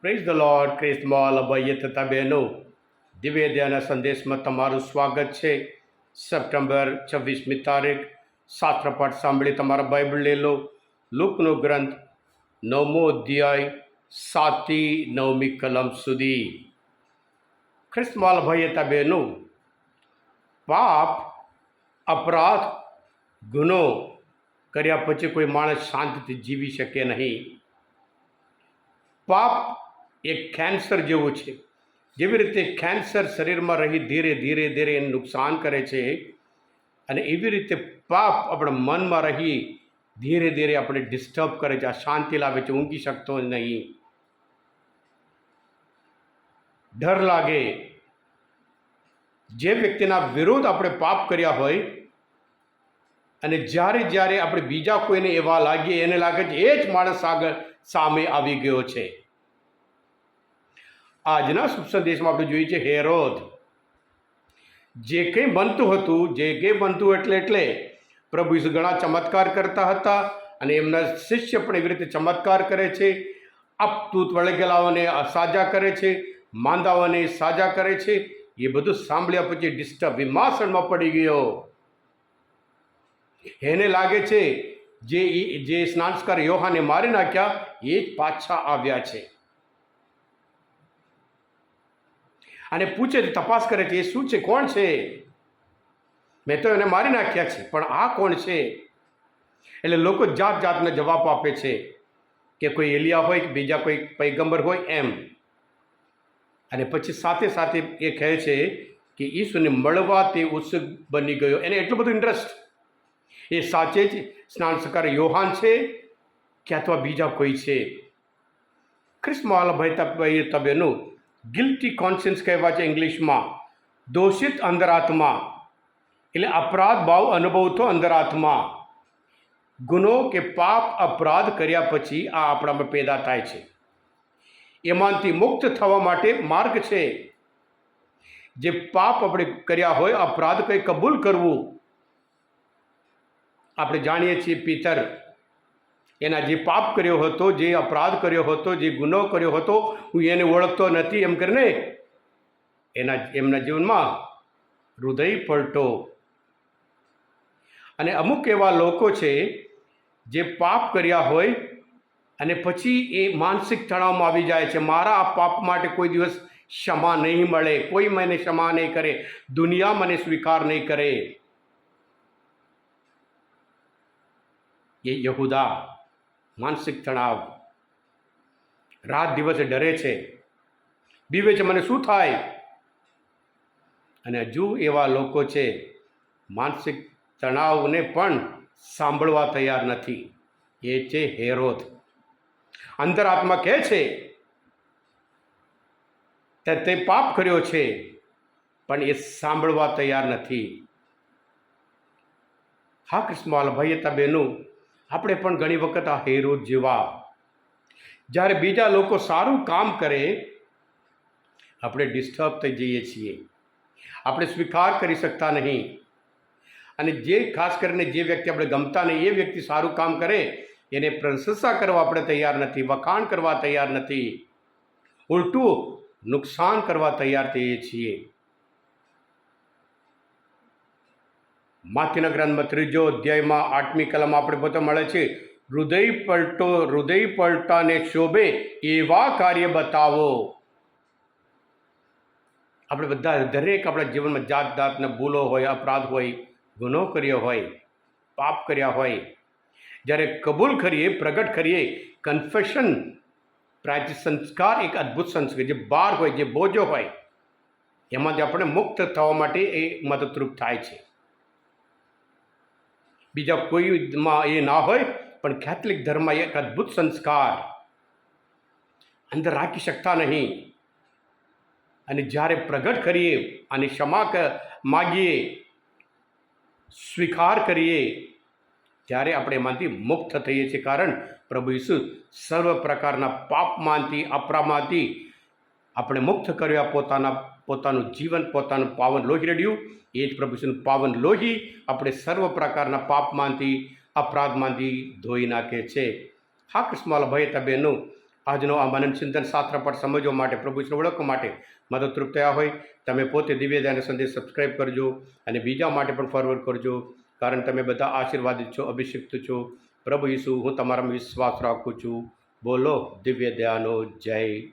Praise the lord. ક્રિસ્તમાં ભાઈએ તથા બહેનો, દિવ્ય ધ્યાન સંદેશમાં તમારું સ્વાગત છે. સપ્ટેમ્બર 26મી તારીખ શાસ્ત્રપાઠ સાંભળી તમારા બાઇબલ લઈ લો. લુકનો ગ્રંથ 9મો અધ્યાય 7થી 9મી કલમ સુધી. ખ્રિસ્તમાં ભાઈએ તથા બહેનો, પાપ, અપરાધ, ગુનો કર્યા પછી કોઈ માણસ શાંતિથી જીવી શકે નહીં. પાપ એક કેન્સર જેવું છે. જેવી રીતે કેન્સર શરીરમાં રહી ધીરે ધીરે ધીરે એને નુકસાન કરે છે, અને એવી રીતે પાપ આપણા મનમાં રહી ધીરે ધીરે આપણે ડિસ્ટર્બ કરે છે, અશાંતિ લાવે છે, ઊંઘી શકતો નહીં, ડર લાગે. જે વ્યક્તિના વિરોધ આપણે પાપ કર્યા હોય અને જ્યારે જ્યારે આપણે બીજા કોઈને એવા લાગીએ, એને લાગે છે એ જ માણસ આગળ સામે આવી ગયો છે. આજના શુભ સંદેશમાં આપણે જોઈએ છે હેરોદ. જે કંઈ બનતું હતું, જે કંઈ બનતું એટલે પ્રભુ ઈસુ ઘણા ચમત્કાર કરતા હતા, અને એમના શિષ્ય પણ એવી રીતે ચમત્કાર કરે છે. અપતૂત વળગેલાઓને સાજા કરે છે, માંદાઓને સાજા કરે છે. એ બધું સાંભળ્યા પછી ડિસ્ટર્બ, વિમાસણમાં પડી ગયો. એને લાગે છે જે સ્નાનસ્કાર યોહાને મારી નાખ્યા એ જ પાછા આવ્યા છે, અને પૂછે છે, તપાસ કરે છે, એ શું છે, કોણ છે? મેં તો એને મારી નાખ્યા છે, પણ આ કોણ છે? એટલે લોકો જાત જાતના જવાબ આપે છે કે કોઈ એલિયા હોય કે બીજા કોઈ પૈગંબર હોય એમ. અને પછી સાથે સાથે એ કહે છે કે ઈસુને મળવા તે ઉત્સુક બની ગયો. એને એટલું બધું ઇન્ટરેસ્ટ, એ સાચે જ સ્નાનસ્કાર યોહાન છે કે અથવા બીજા કોઈ છે? ખ્રિસ્તમાં ભાઈ તબેનું ગિલ્ટી કોન્શિયન્સ કહેવાય છે ઇંગ્લિશમાં. દોષિત અંતરાત્મા એટલે અપરાધ ભાવ અનુભવતો અંતરાત્મા. ગુનો કે પાપ, અપરાધ કર્યા પછી આ આપણામાં પેદા થાય છે. એમાંથી મુક્ત થવા માટે માર્ગ છે. જે પાપ આપણે કર્યા હોય, અપરાધ કંઈ કબૂલ કરવું. આપણે જાણીએ છીએ પિતર એના જે પાપ કર્યો હતો, જે અપરાધ કર્યો હતો, જે ગુનો કર્યો હતો, હું એને ઓળખતો નથી એમ કરીને એમના જીવનમાં હૃદય પલટો. અને અમુક એવા લોકો છે જે પાપ કર્યા હોય અને પછી એ માનસિક તણાવમાં આવી જાય છે. મારા આ પાપ માટે કોઈ દિવસ ક્ષમા નહીં મળે, કોઈ મને ક્ષમા નહીં કરે, દુનિયા મને સ્વીકાર નહીં કરે. એ યહૂદા માનસિક તણાવ, રાત દિવસે ડરે છે, બીવે છે મને શું થાય. અને હજુ એવા લોકો છે માનસિક તણાવને પણ સાંભળવા તૈયાર નથી. એ છે હેરોદ. અંતરાત્મા કહે છે કે તે પાપ કર્યો છે, પણ એ સાંભળવા તૈયાર નથી. હા કૃષ્ણવાલ ભાઈ હતા બહેનો, આપણે પણ ઘણી વખત આ હેરોદ જેવા, જ્યારે બીજા લોકો સારું કામ કરે આપણે ડિસ્ટર્બ થઈ જઈએ છીએ, આપણે સ્વીકાર કરી શકતા નહીં. અને જે ખાસ કરીને જે વ્યક્તિ આપણે ગમતા નહીં, એ વ્યક્તિ સારું કામ કરે એને પ્રશંસા કરવા આપણે તૈયાર નથી, વખાણ કરવા તૈયાર નથી, ઉલટું નુકસાન કરવા તૈયાર થઈએ છીએ. માથીના ગ્રંથમાં 3જો અધ્યાયમાં 8મી કલમ આપણે પોતે મળે છે, હૃદય પલટાને શોભે એવા કાર્ય બતાવો. આપણે બધા દરેક આપણા જીવનમાં જાત જાતના ભૂલો હોય, અપરાધ હોય, ગુનો કર્યો હોય, પાપ કર્યા હોય, જ્યારે કબૂલ કરીએ, પ્રગટ કરીએ, કન્ફેશન પ્રાયશ્ચિત સંસ્કાર એક અદ્ભુત સંસ્કાર, જે બાર હોય, જે બોજો હોય, એમાંથી આપણે મુક્ત થવા માટે એ મદદરૂપ થાય છે. બીજા કોઈમાં એ ના હોય, પણ કેથલિક ધર્મમાં એક અદ્ભુત સંસ્કાર અંદર રાખી શકતા નહીં. અને જ્યારે પ્રગટ કરીએ અને ક્ષમા માગીએ, સ્વીકાર કરીએ, ત્યારે આપણે એમાંથી મુક્ત થઈએ છીએ. કારણ પ્રભુ ઈસુ સર્વ પ્રકારના પાપમાંથી, અપરાધમાંથી આપણે મુક્ત કર્યા. પોતાનું જીવન, પોતાનું પાવન લોહી રેડ્યું. એ જ પ્રભુ ઈસુનું પાવન લોહી આપણે સર્વ પ્રકારના પાપમાંથી, અપરાધમાંથી ધોઈ નાખે છે. હા કૃષ્ણવાલા ભાઈ હતા બહેનો, આજનો આ મનન ચિંતન શાસ્ત્ર પાઠ સમજવા માટે પ્રભુને ઓળખવા માટે મદદરૂપ થયા હોય તમે પોતે દિવ્યદાન સંદેશ સબસ્ક્રાઈબ કરજો અને બીજા માટે પણ ફોરવર્ડ કરજો, કારણ તમે બધા આશીર્વાદિત છો, અભિષિક્ત છો. પ્રભુ ઈસુ, હું તમારામાં વિશ્વાસ રાખું છું. બોલો દિવ્ય દયાનો જય.